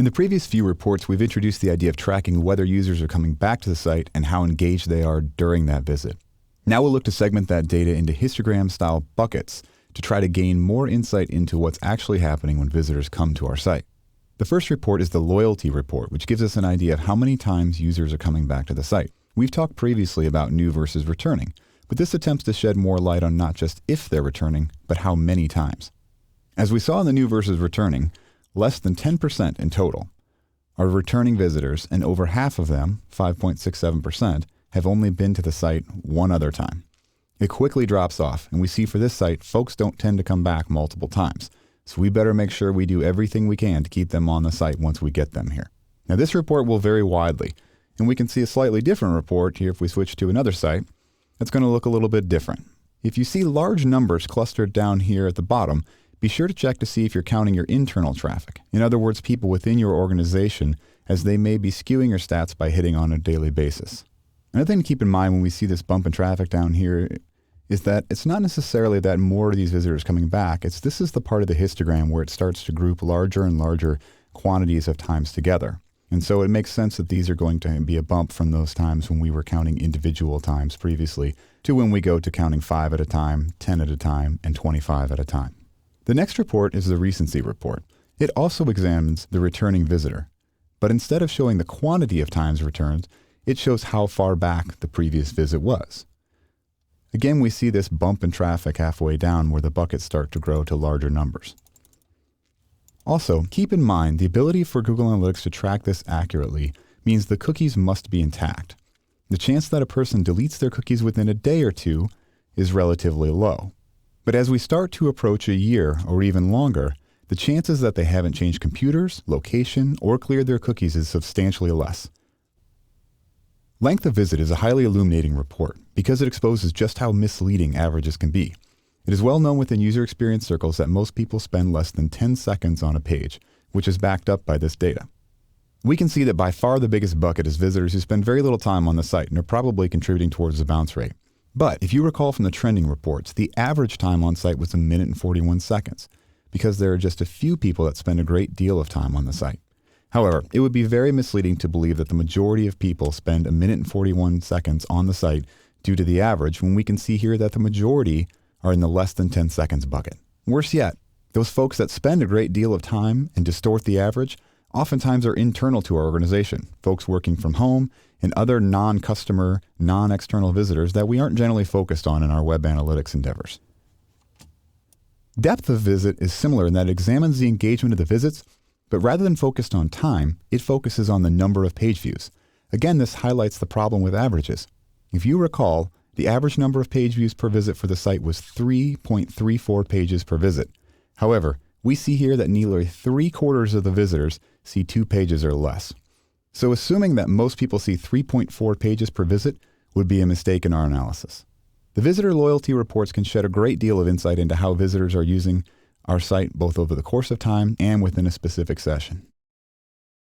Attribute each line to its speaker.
Speaker 1: In the previous few reports, we've introduced the idea of tracking whether users are coming back to the site and how engaged they are during that visit. Now we'll look to segment that data into histogram-style buckets to try to gain more insight into what's actually happening when visitors come to our site. The first report is the loyalty report, which gives us an idea of how many times users are coming back to the site. We've talked previously about new versus returning, but this attempts to shed more light on not just if they're returning, but how many times. As we saw in the new versus returning, less than 10% in total are returning visitors, and over half of them, 5.67%, have only been to the site one other time. It quickly drops off, and we see for this site, folks don't tend to come back multiple times, so we better make sure we do everything we can to keep them on the site once we get them here. Now this report will vary widely, and we can see a slightly different report here if we switch to another site that's going to look a little bit different. If you see large numbers clustered down here at the bottom, be sure to check to see if you're counting your internal traffic. In other words, people within your organization, as they may be skewing your stats by hitting on a daily basis. Another thing to keep in mind when we see this bump in traffic down here is that it's not necessarily that more of these visitors coming back. This is the part of the histogram where it starts to group larger and larger quantities of times together. And so it makes sense that these are going to be a bump from those times when we were counting individual times previously to when we go to counting 5 at a time, 10 at a time, and 25 at a time. The next report is the recency report. It also examines the returning visitor, but instead of showing the quantity of times returned, it shows how far back the previous visit was. Again, we see this bump in traffic halfway down where the buckets start to grow to larger numbers. Also, keep in mind the ability for Google Analytics to track this accurately means the cookies must be intact. The chance that a person deletes their cookies within a day or two is relatively low. But as we start to approach a year or even longer, the chances that they haven't changed computers, location, or cleared their cookies is substantially less. Length of visit is a highly illuminating report because it exposes just how misleading averages can be. It is well known within user experience circles that most people spend less than 10 seconds on a page, which is backed up by this data. We can see that by far the biggest bucket is visitors who spend very little time on the site and are probably contributing towards the bounce rate. But if you recall from the trending reports, the average time on site was 1 minute and 41 seconds because there are just a few people that spend a great deal of time on the site. However, it would be very misleading to believe that the majority of people spend 1 minute and 41 seconds on the site due to the average when we can see here that the majority are in the less than 10 seconds bucket. Worse yet, those folks that spend a great deal of time and distort the average oftentimes are internal to our organization, folks working from home and other non-customer, non-external visitors that we aren't generally focused on in our web analytics endeavors. Depth of visit is similar in that it examines the engagement of the visits, but rather than focused on time, it focuses on the number of page views. Again, this highlights the problem with averages. If you recall, the average number of page views per visit for the site was 3.34 pages per visit. However, we see here that nearly 3/4 of the visitors see 2 pages or less. So assuming that most people see 3.4 pages per visit would be a mistake in our analysis. The visitor loyalty reports can shed a great deal of insight into how visitors are using our site both over the course of time and within a specific session.